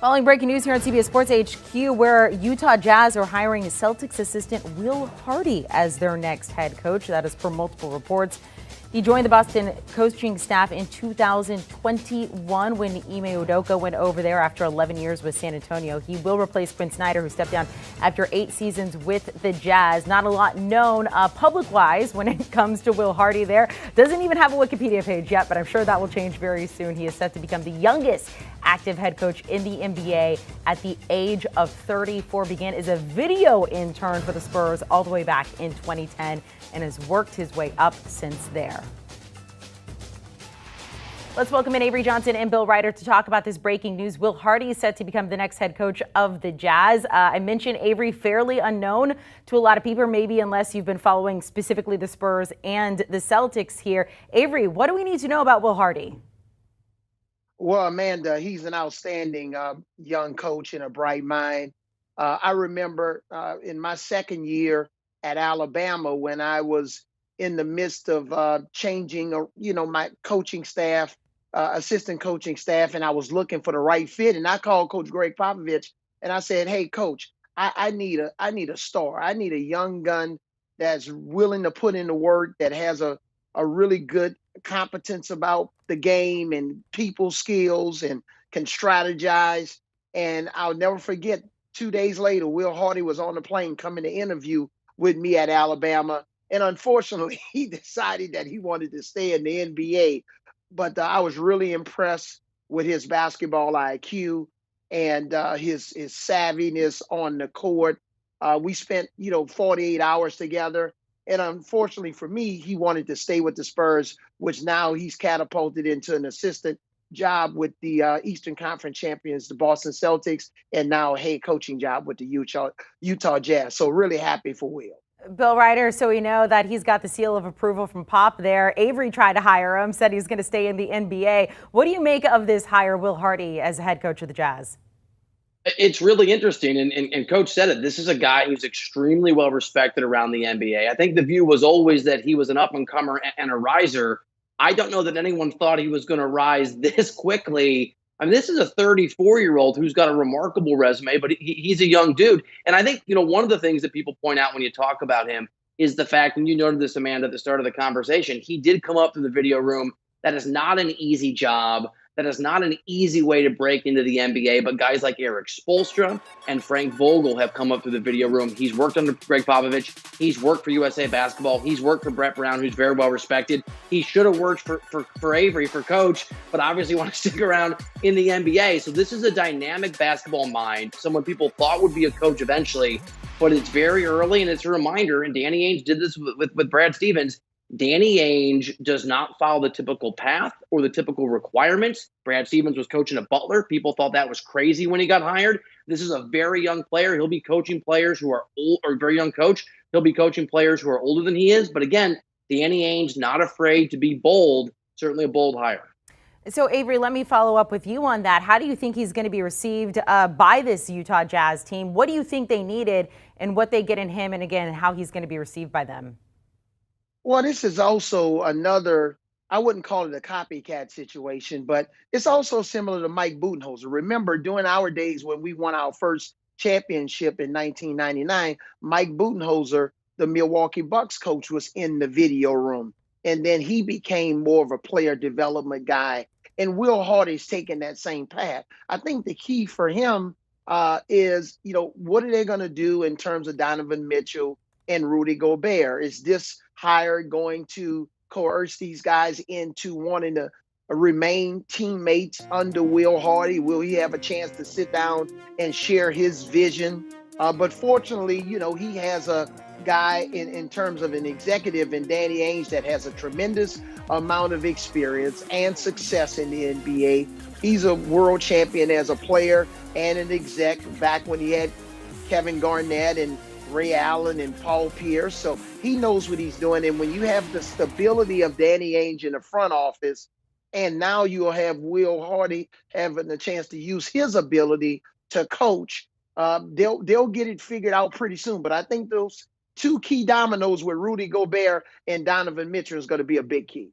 Following breaking news here on CBS Sports HQ, where Utah Jazz are hiring Celtics assistant Will Hardy as their next head coach. That is per multiple reports. He joined the Boston coaching staff in 2021 when Ime Udoka went over there after 11 years with San Antonio. He will replace Quinn Snyder, who stepped down after 8 seasons with the Jazz. Not a lot known public-wise when it comes to Will Hardy there. Doesn't even have a Wikipedia page yet, but I'm sure that will change very soon. He is set to become the youngest active head coach in the NBA at the age of 34. Began as a video intern for the Spurs all the way back in 2010 and has worked his way up since there. Let's welcome in Avery Johnson and Bill Reiter to talk about this breaking news. Will Hardy is set to become the next head coach of the Jazz. I mentioned Avery, fairly unknown to a lot of people, maybe unless you've been following specifically the Spurs and the Celtics here. Avery, what do we need to know about Will Hardy? Well, Amanda, he's an outstanding young coach and a bright mind. I remember in my second year at Alabama when I was in the midst of changing, my coaching staff, assistant coaching staff, and I was looking for the right fit. And I called Coach Greg Popovich and I said, "Hey, Coach, I need a star. I need a young gun that's willing to put in the work, that has a really good competence about the game and people skills and can strategize." And I'll never forget, 2 days later, Will Hardy was on the plane coming to interview with me at Alabama. And unfortunately, he decided that he wanted to stay in the NBA. But I was really impressed with his basketball IQ and his savviness on the court. We spent, 48 hours together. And unfortunately for me, he wanted to stay with the Spurs, which now he's catapulted into an assistant job with the Eastern Conference champions, the Boston Celtics, and now a head coaching job with the Utah Jazz. So really happy for Will. Bill Reiter, so we know that he's got the seal of approval from Pop there. Avery tried to hire him, said he's going to stay in the NBA. What do you make of this hire, Will Hardy, as head coach of the Jazz? It's really interesting, and Coach said it. This is a guy who's extremely well respected around the NBA. I think the view was always that he was an up-and-comer and a riser. I don't know that anyone thought he was going to rise this quickly. I mean, this is a 34-year-old who's got a remarkable resume, but he's a young dude. And I think, one of the things that people point out when you talk about him is the fact, and you noted this, Amanda, at the start of the conversation, he did come up to the video room. That is not an easy job. That is not an easy way to break into the NBA, but guys like Eric Spoelstra and Frank Vogel have come up through the video room. He's worked under Greg Popovich. He's worked for USA Basketball. He's worked for Brett Brown, who's very well respected. He should have worked for Avery, for coach, but obviously want to stick around in the NBA. So this is a dynamic basketball mind, someone people thought would be a coach eventually, but it's very early, and it's a reminder, and Danny Ainge did this with Brad Stevens. Danny Ainge does not follow the typical path or the typical requirements. Brad Stevens was coaching at Butler. People thought that was crazy when he got hired. This is a very young player. He'll be coaching players who are old, or very young coach. He'll be coaching players who are older than he is. But again, Danny Ainge not afraid to be bold, certainly a bold hire. So, Avery, let me follow up with you on that. How do you think he's going to be received by this Utah Jazz team? What do you think they needed and what they get in him, and again, how he's going to be received by them? Well, this is also another, I wouldn't call it a copycat situation, but it's also similar to Mike Budenholzer. Remember, during our days when we won our first championship in 1999, Mike Budenholzer, the Milwaukee Bucks coach, was in the video room. And then he became more of a player development guy. And Will Hardy's taking that same path. I think the key for him is, what are they going to do in terms of Donovan Mitchell and Rudy Gobert? Is this hire going to coerce these guys into wanting to remain teammates under Will Hardy? Will he have a chance to sit down and share his vision? But fortunately, he has a guy in terms of an executive in Danny Ainge that has a tremendous amount of experience and success in the NBA. He's a world champion as a player and an exec back when he had Kevin Garnett and Ray Allen and Paul Pierce. So he knows what he's doing. And when you have the stability of Danny Ainge in the front office, and now you'll have Will Hardy having the chance to use his ability to coach, they'll get it figured out pretty soon. But I think those two key dominoes with Rudy Gobert and Donovan Mitchell is going to be a big key.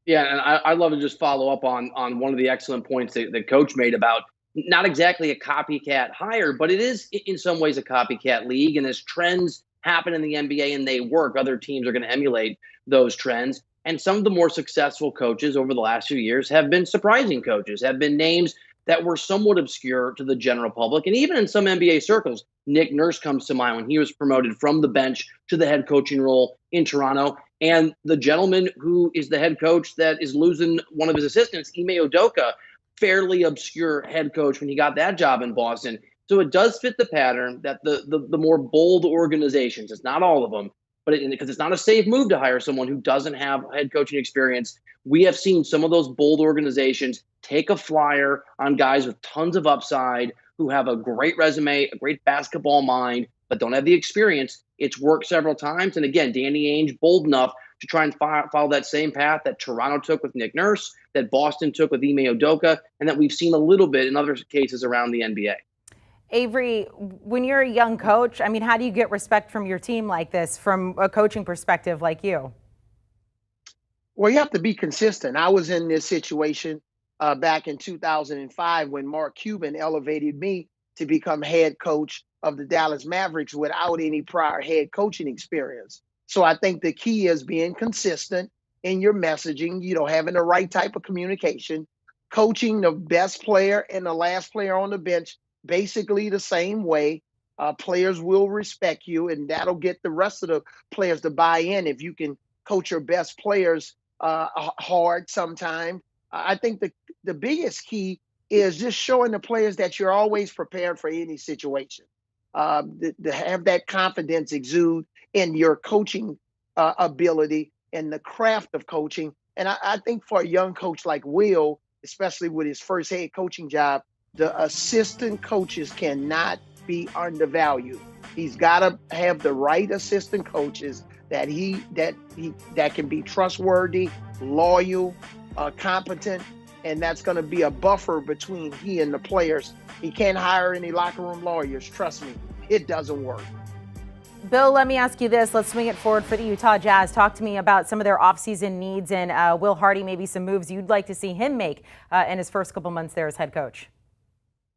Yeah, and I'd love to just follow up on one of the excellent points that Coach made about not exactly a copycat hire, but it is in some ways a copycat league. And as trends happen in the NBA and they work, other teams are going to emulate those trends. And some of the more successful coaches over the last few years have been surprising coaches, have been names that were somewhat obscure to the general public. And even in some NBA circles, Nick Nurse comes to mind when he was promoted from the bench to the head coaching role in Toronto. And the gentleman who is the head coach that is losing one of his assistants, Ime Udoka, fairly obscure head coach when he got that job in Boston. So it does fit the pattern that the more bold organizations, it's not all of them, but because it's not a safe move to hire someone who doesn't have head coaching experience. We have seen some of those bold organizations take a flyer on guys with tons of upside who have a great resume, a great basketball mind, but don't have the experience. It's worked several times. And again, Danny Ainge, bold enough to try and follow that same path that Toronto took with Nick Nurse, that Boston took with Ime Udoka, and that we've seen a little bit in other cases around the NBA. Avery, when you're a young coach, I mean, how do you get respect from your team like this, from a coaching perspective like you? Well, you have to be consistent. I was in this situation back in 2005 when Mark Cuban elevated me to become head coach of the Dallas Mavericks without any prior head coaching experience. So I think the key is being consistent in your messaging, having the right type of communication, coaching the best player and the last player on the bench basically the same way. Players will respect you, and that'll get the rest of the players to buy in if you can coach your best players hard sometime. I think the biggest key is just showing the players that you're always prepared for any situation. To have that confidence exude in your coaching ability and the craft of coaching. And I think for a young coach like Will, especially with his first head coaching job, the assistant coaches cannot be undervalued. He's got to have the right assistant coaches that can be trustworthy, loyal, competent, and that's going to be a buffer between he and the players. He can't hire any locker room lawyers. Trust me, it doesn't work. Bill, let me ask you this. Let's swing it forward for the Utah Jazz. Talk to me about some of their offseason needs and Will Hardy, maybe some moves you'd like to see him make in his first couple months there as head coach.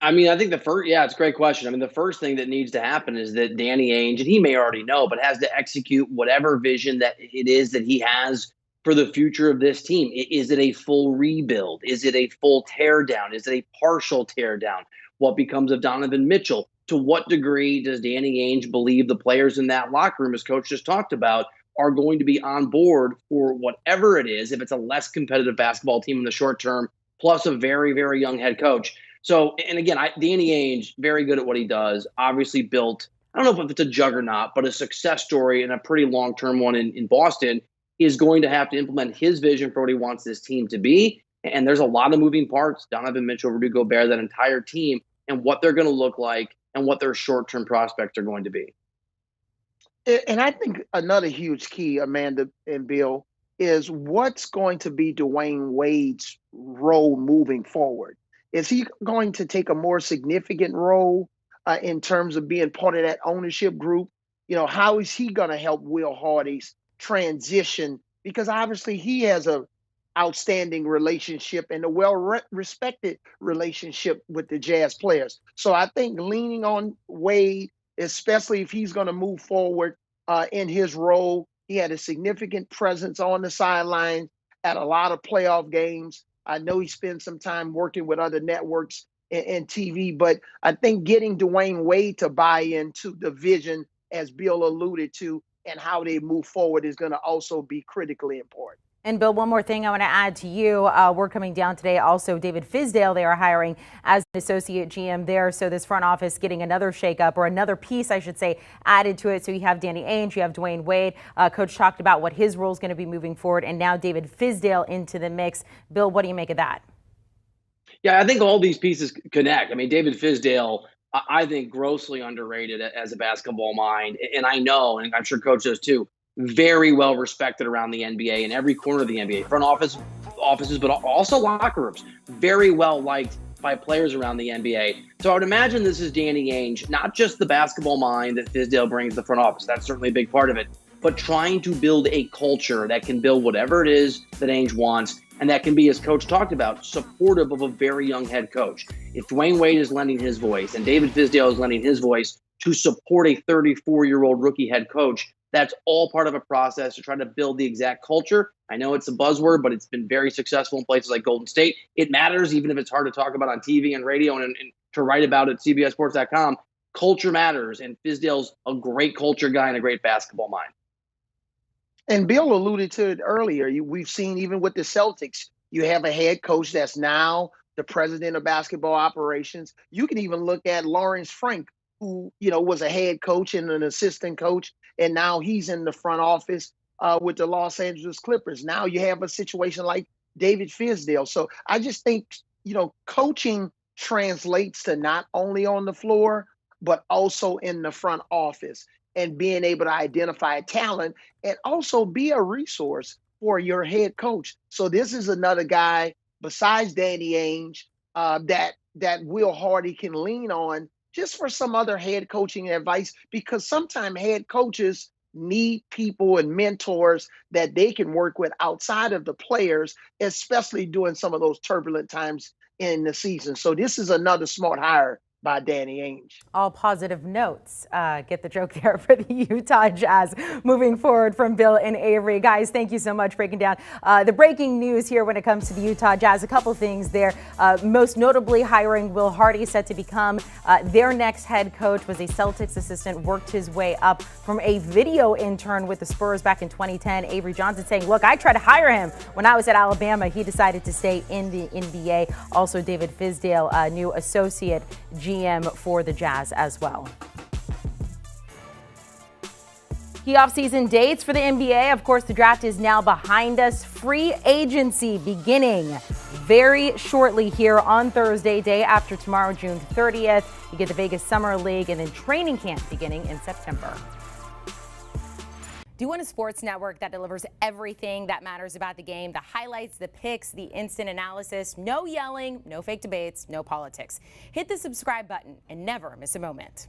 I mean, I think it's a great question. I mean, the first thing that needs to happen is that Danny Ainge, and he may already know, but has to execute whatever vision that it is that he has for the future of this team. Is it a full rebuild? Is it a full teardown? Is it a partial teardown? What becomes of Donovan Mitchell? To what degree does Danny Ainge believe the players in that locker room, as Coach just talked about, are going to be on board for whatever it is, if it's a less competitive basketball team in the short term, plus a very, very young head coach? So, and again, Danny Ainge, very good at what he does, obviously built, I don't know if it's a juggernaut, but a success story and a pretty long-term one in Boston, is going to have to implement his vision for what he wants this team to be. And there's a lot of moving parts, Donovan Mitchell, Rudy Gobert, that entire team, and what they're going to look like and what their short-term prospects are going to be. And I think another huge key, Amanda and Bill, is what's going to be Dwayne Wade's role moving forward. Is he going to take a more significant role in terms of being part of that ownership group? How is he going to help Will Hardy's transition? Because obviously he has a outstanding relationship and a well-respected relationship with the Jazz players. So I think leaning on Wade, especially if he's going to move forward in his role, he had a significant presence on the sideline at a lot of playoff games. I know he spent some time working with other networks and TV, but I think getting Dwayne Wade to buy into the vision, as Bill alluded to, and how they move forward is going to also be critically important. And Bill, one more thing I want to add to you. We're coming down today. Also, David Fizdale, they are hiring as an associate GM there. So this front office getting another shakeup, or another piece, I should say, added to it. So you have Danny Ainge, you have Dwayne Wade. Coach talked about what his role is going to be moving forward. And now David Fizdale into the mix. Bill, what do you make of that? Yeah, I think all these pieces connect. I mean, David Fizdale, I think grossly underrated as a basketball mind. And I know, and I'm sure Coach does too, very well respected around the NBA in every corner of the NBA, front offices, but also locker rooms. Very well liked by players around the NBA. So I would imagine this is Danny Ainge, not just the basketball mind that Fizdale brings to the front office. That's certainly a big part of it, but trying to build a culture that can build whatever it is that Ainge wants and that can be, as Coach talked about, supportive of a very young head coach. If Dwayne Wade is lending his voice and David Fizdale is lending his voice to support a 34-year-old rookie head coach, that's all part of a process to try to build the exact culture. I know it's a buzzword, but it's been very successful in places like Golden State. It matters, even if it's hard to talk about on TV and radio and to write about at CBSSports.com. Culture matters, and Fizdale's a great culture guy and a great basketball mind. And Bill alluded to it earlier. We've seen even with the Celtics, you have a head coach that's now the president of basketball operations. You can even look at Lawrence Frank, who was a head coach and an assistant coach, and now he's in the front office with the Los Angeles Clippers. Now you have a situation like David Fizdale. So I just think coaching translates to not only on the floor but also in the front office, and being able to identify talent and also be a resource for your head coach. So this is another guy besides Danny Ainge that Will Hardy can lean on just for some other head coaching advice, because sometimes head coaches need people and mentors that they can work with outside of the players, especially during some of those turbulent times in the season. So this is another smart hire by Danny Ainge. All positive notes. Get the joke there for the Utah Jazz moving forward from Bill and Avery. Guys, thank you so much breaking down the breaking news here when it comes to the Utah Jazz. A couple things there. Most notably, hiring Will Hardy, set to become their next head coach, was a Celtics assistant, worked his way up from a video intern with the Spurs back in 2010. Avery Johnson saying, look, I tried to hire him when I was at Alabama. He decided to stay in the NBA. Also, David Fizdale, new associate GM for the Jazz as well. Key offseason dates for the NBA. Of course, the draft is now behind us. Free agency beginning very shortly here on Thursday, day after tomorrow, June 30th. You get the Vegas Summer League and then training camp beginning in September. Do you want a sports network that delivers everything that matters about the game? The highlights, the picks, the instant analysis, no yelling, no fake debates, no politics. Hit the subscribe button and never miss a moment.